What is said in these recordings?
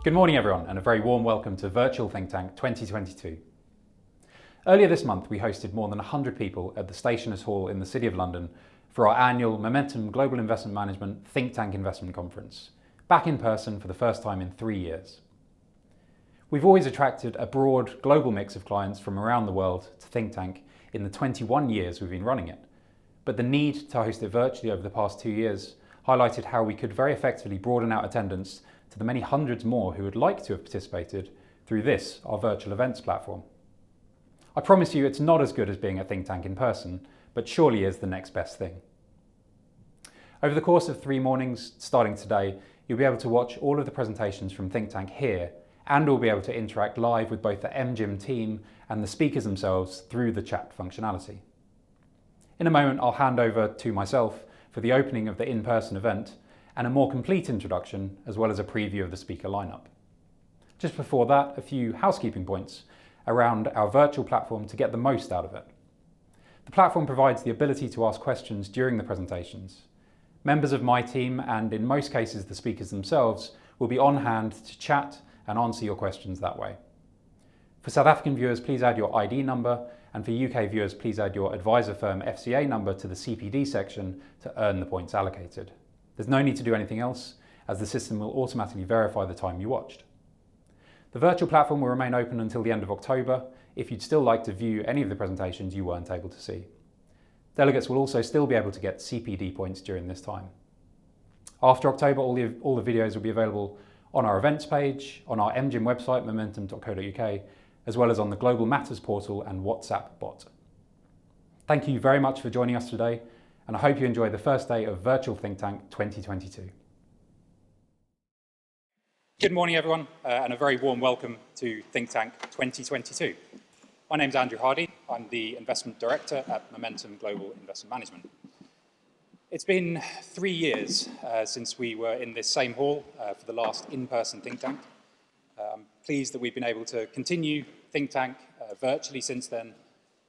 Good morning everyone, and a very warm welcome to Virtual Think Tank 2022. Earlier this month we hosted more than 100 people at the Stationers Hall in the City of London for our annual Momentum Global Investment Management Think Tank Investment Conference, back in person for the first time in 3 years. We've always attracted a broad global mix of clients from around the world to Think Tank in the 21 years we've been running it, but the need to host it virtually over the past 2 years highlighted how we could very effectively broaden out attendance to the many hundreds more who would like to have participated through this, our virtual events platform. I promise you it's not as good as being a think tank in person, but surely is the next best thing. Over the course of 3 mornings, starting today, you'll be able to watch all of the presentations from Think Tank here, and we'll be able to interact live with both the MGIM team and the speakers themselves through the chat functionality. In a moment, I'll hand over to myself for the opening of the in-person event and a more complete introduction, as well as a preview of the speaker lineup. Just before that, a few housekeeping points around our virtual platform to get the most out of it. The platform provides the ability to ask questions during the presentations. Members of my team, and in most cases the speakers themselves, will be on hand to chat and answer your questions that way. For South African viewers, please add your ID number, and for UK viewers, please add your advisor firm FCA number to the CPD section to earn the points allocated. There's no need to do anything else, as the system will automatically verify the time you watched. The virtual platform will remain open until the end of October if you'd still like to view any of the presentations you weren't able to see. Delegates will also still be able to get CPD points during this time. After October, all the videos will be available on our events page, on our MGIM website, momentum.co.uk, as well as on the Global Matters portal and WhatsApp bot. Thank you very much for joining us today, and I hope you enjoy the first day of Virtual Think Tank 2022. Good morning everyone, and a very warm welcome to Think Tank 2022. My name's Andrew Hardy. I'm the Investment Director at Momentum Global Investment Management. It's been 3 years since we were in this same hall for the last in-person Think Tank. I'm pleased that we've been able to continue Think Tank virtually since then,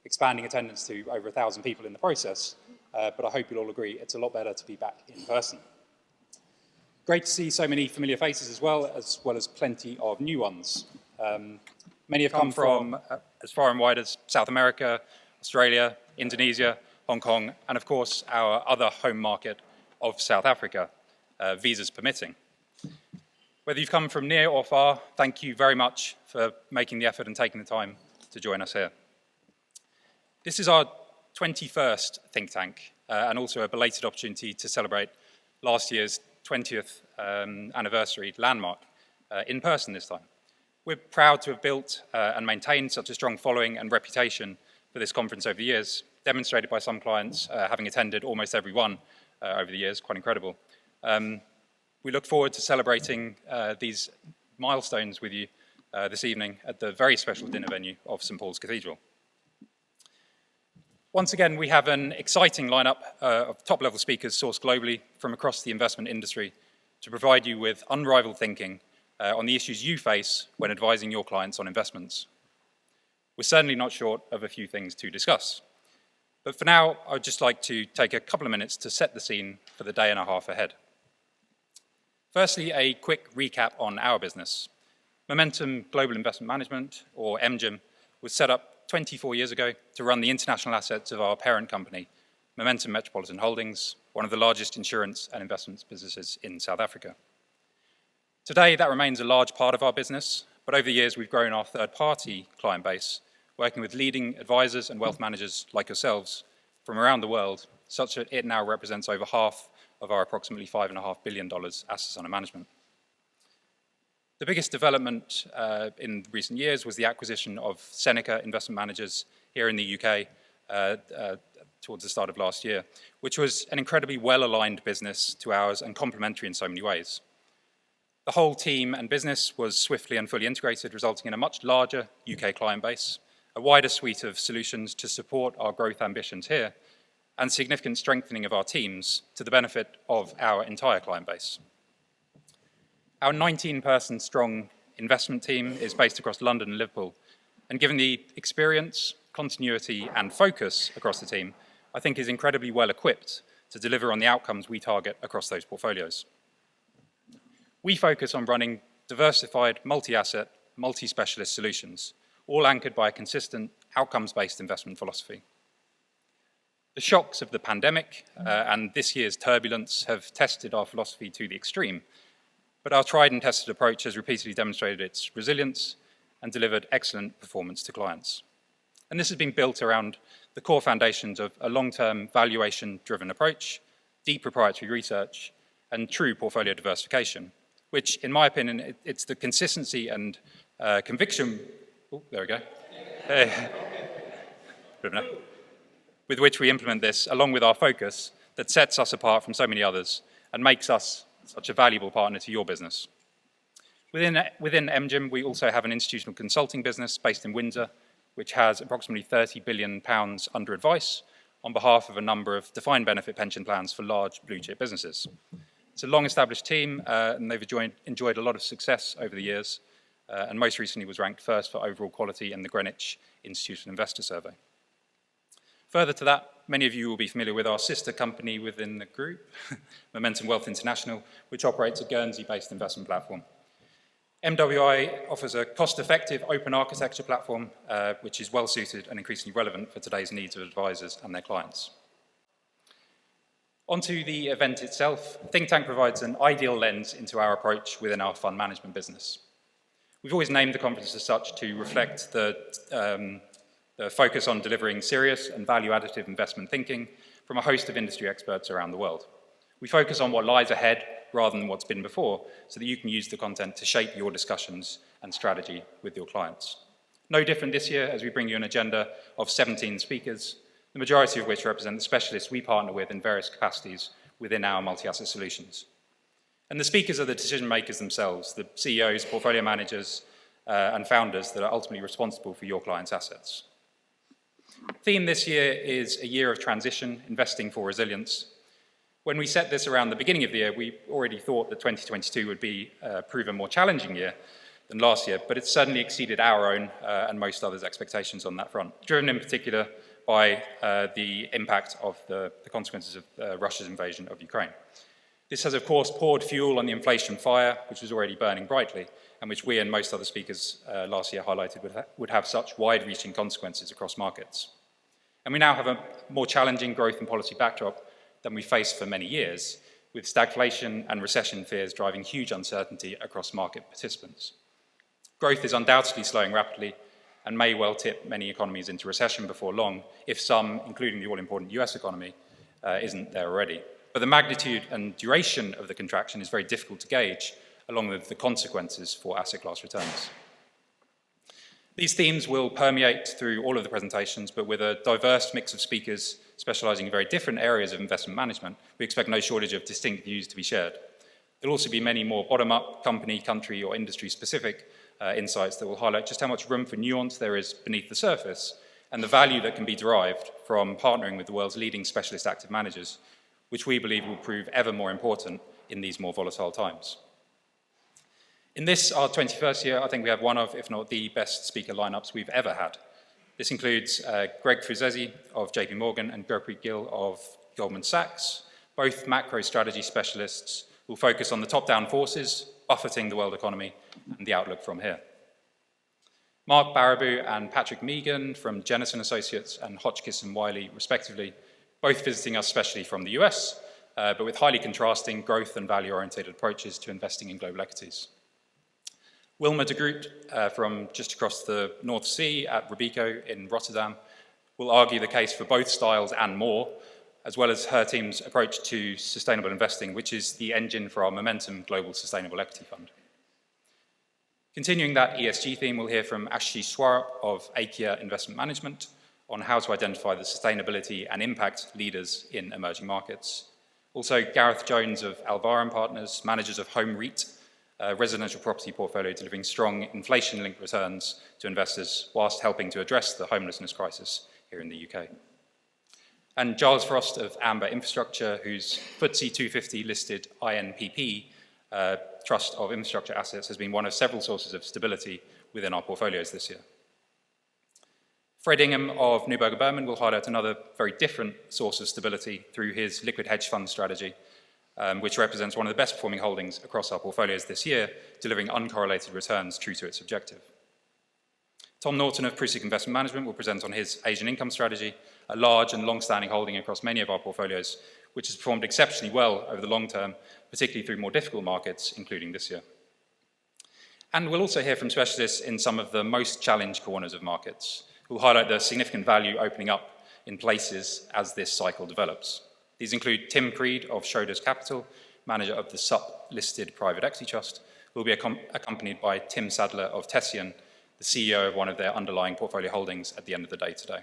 expanding attendance to over 1,000 people in the process, but I hope you'll all agree it's a lot better to be back in person. Great to see so many familiar faces as well as plenty of new ones. Many have come from as far and wide as South America, Australia, Indonesia, Hong Kong, and of course our other home market of South Africa, visas permitting. Whether you've come from near or far, thank you very much for making the effort and taking the time to join us here. This is our 21st Think Tank, and also a belated opportunity to celebrate last year's 20th anniversary landmark in person this time. We're proud to have built and maintained such a strong following and reputation for this conference over the years, demonstrated by some clients having attended almost every one over the years, quite incredible. We look forward to celebrating these milestones with you this evening at the very special dinner venue of St Paul's Cathedral. Once again, we have an exciting lineup of top-level speakers sourced globally from across the investment industry to provide you with unrivaled thinking on the issues you face when advising your clients on investments. We're certainly not short of a few things to discuss. But for now, I would just like to take a couple of minutes to set the scene for the day and a half ahead. Firstly, a quick recap on our business. Momentum Global Investment Management, or MGIM, was set up 24 years ago to run the international assets of our parent company, Momentum Metropolitan Holdings, one of the largest insurance and investments businesses in South Africa. Today, that remains a large part of our business, but over the years we've grown our third-party client base, working with leading advisors and wealth managers like yourselves from around the world, such that it now represents over half of our approximately $5.5 billion assets under management. The biggest development in recent years was the acquisition of Seneca Investment Managers here in the UK towards the start of last year, which was an incredibly well-aligned business to ours and complementary in so many ways. The whole team and business was swiftly and fully integrated, resulting in a much larger UK client base, a wider suite of solutions to support our growth ambitions here, and significant strengthening of our teams to the benefit of our entire client base. Our 19-person strong investment team is based across London and Liverpool, and given the experience, continuity, and focus across the team, I think is incredibly well equipped to deliver on the outcomes we target across those portfolios. We focus on running diversified, multi-asset, multi-specialist solutions, all anchored by a consistent, outcomes-based investment philosophy. The shocks of the pandemic and this year's turbulence have tested our philosophy to the extreme, but our tried and tested approach has repeatedly demonstrated its resilience and delivered excellent performance to clients. And this has been built around the core foundations of a long-term valuation-driven approach, deep proprietary research, and true portfolio diversification, which, in my opinion, it's the consistency and conviction, there we go, with which we implement this, along with our focus, that sets us apart from so many others and makes us such a valuable partner to your business. Within MGIM, we also have an institutional consulting business based in Windsor, which has approximately £30 billion under advice on behalf of a number of defined benefit pension plans for large blue chip businesses. It's a long-established team, and they've enjoyed a lot of success over the years, and most recently was ranked first for overall quality in the Greenwich Institutional Investor Survey. Further to that, many of you will be familiar with our sister company within the group, Momentum Wealth International, which operates a Guernsey-based investment platform. MWI offers a cost-effective open architecture platform, which is well-suited and increasingly relevant for today's needs of advisors and their clients. Onto the event itself, Think Tank provides an ideal lens into our approach within our fund management business. We've always named the conference as such to reflect the focus on delivering serious and value-additive investment thinking from a host of industry experts around the world. We focus on what lies ahead rather than what's been before, so that you can use the content to shape your discussions and strategy with your clients. No different this year as we bring you an agenda of 17 speakers, the majority of which represent the specialists we partner with in various capacities within our multi-asset solutions. And the speakers are the decision makers themselves, the CEOs, portfolio managers, and founders that are ultimately responsible for your clients' assets. The theme this year is a year of transition, investing for resilience. When we set this around the beginning of the year, we already thought that 2022 would be prove a more challenging year than last year, but it certainly exceeded our own and most others' expectations on that front, driven in particular by the impact of the consequences of Russia's invasion of Ukraine. This has, of course, poured fuel on the inflation fire, which was already burning brightly, and which we and most other speakers last year highlighted would have such wide-reaching consequences across markets. And we now have a more challenging growth and policy backdrop than we faced for many years, with stagflation and recession fears driving huge uncertainty across market participants. Growth is undoubtedly slowing rapidly and may well tip many economies into recession before long, if some, including the all-important US economy, isn't there already. But the magnitude and duration of the contraction is very difficult to gauge, along with the consequences for asset class returns. These themes will permeate through all of the presentations, but with a diverse mix of speakers specialising in very different areas of investment management, we expect no shortage of distinct views to be shared. There'll also be many more bottom-up, company, country, or industry-specific insights that will highlight just how much room for nuance there is beneath the surface and the value that can be derived from partnering with the world's leading specialist active managers, which we believe will prove ever more important in these more volatile times. In this, our 21st year, I think we have one of, if not the best speaker lineups we've ever had. This includes Greg Fuzesi of JP Morgan and Gurpreet Gill of Goldman Sachs, both macro strategy specialists who will focus on the top-down forces buffeting the world economy and the outlook from here. Mark Baraboo and Patrick Meegan from Jennison Associates and Hotchkiss and Wiley, respectively, both visiting us specially from the US, but with highly contrasting growth and value-oriented approaches to investing in global equities. Wilma de Groot from just across the North Sea at Robeco in Rotterdam will argue the case for both styles and more, as well as her team's approach to sustainable investing, which is the engine for our Momentum Global Sustainable Equity Fund. Continuing that ESG theme, we'll hear from Ashish Swarup of Aikya Investment Management on how to identify the sustainability and impact leaders in emerging markets. Also, Gareth Jones of Alvarum Partners, managers of Home REIT, a residential property portfolio delivering strong inflation-linked returns to investors whilst helping to address the homelessness crisis here in the UK. And Giles Frost of Amber Infrastructure, whose FTSE 250 listed INPP Trust of Infrastructure Assets has been one of several sources of stability within our portfolios this year. Fred Ingham of Neuberger Berman will highlight another very different source of stability through his liquid hedge fund strategy, which represents one of the best performing holdings across our portfolios this year, delivering uncorrelated returns true to its objective. Tom Norton of Prusik Investment Management will present on his Asian income strategy, a large and long-standing holding across many of our portfolios, which has performed exceptionally well over the long term, particularly through more difficult markets, including this year. And we'll also hear from specialists in some of the most challenged corners of markets, who will highlight the significant value opening up in places as this cycle develops. These include Tim Creed of Schroders Capital, manager of the SUP-listed private equity trust, who will be accompanied by Tim Sadler of Tessian, the CEO of one of their underlying portfolio holdings at the end of the day today.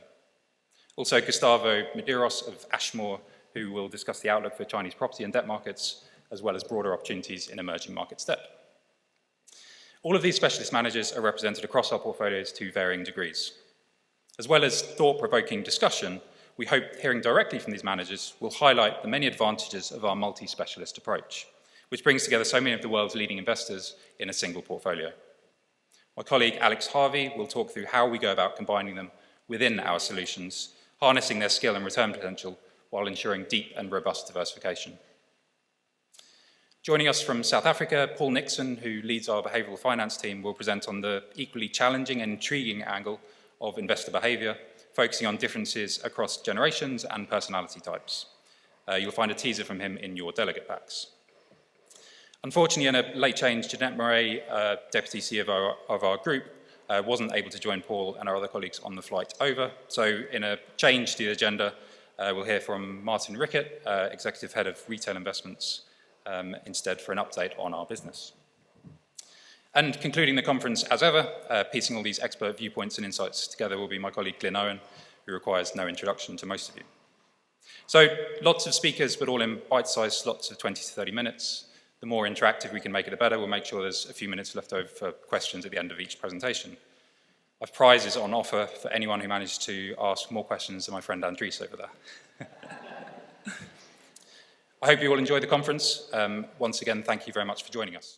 Also, Gustavo Medeiros of Ashmore, who will discuss the outlook for Chinese property and debt markets, as well as broader opportunities in emerging markets debt. All of these specialist managers are represented across our portfolios to varying degrees. As well as thought-provoking discussion, we hope hearing directly from these managers will highlight the many advantages of our multi-specialist approach, which brings together so many of the world's leading investors in a single portfolio. My colleague Alex Harvey will talk through how we go about combining them within our solutions, harnessing their skill and return potential while ensuring deep and robust diversification. Joining us from South Africa, Paul Nixon, who leads our behavioural finance team, will present on the equally challenging and intriguing angle of investor behaviour, focusing on differences across generations and personality types. You'll find a teaser from him in your delegate packs. Unfortunately, in a late change, Jeanette Murray, Deputy CEO of our group, wasn't able to join Paul and our other colleagues on the flight over. So in a change to the agenda, we'll hear from Martin Rickett, Executive Head of Retail Investments, instead for an update on our business. And concluding the conference as ever, piecing all these expert viewpoints and insights together will be my colleague Glyn Owen, who requires no introduction to most of you. So lots of speakers, but all in bite-sized slots of 20 to 30 minutes. The more interactive we can make it, the better. We'll make sure there's a few minutes left over for questions at the end of each presentation. I've prizes on offer for anyone who manages to ask more questions than my friend Andres over there. I hope you all enjoy the conference. Once again, thank you very much for joining us.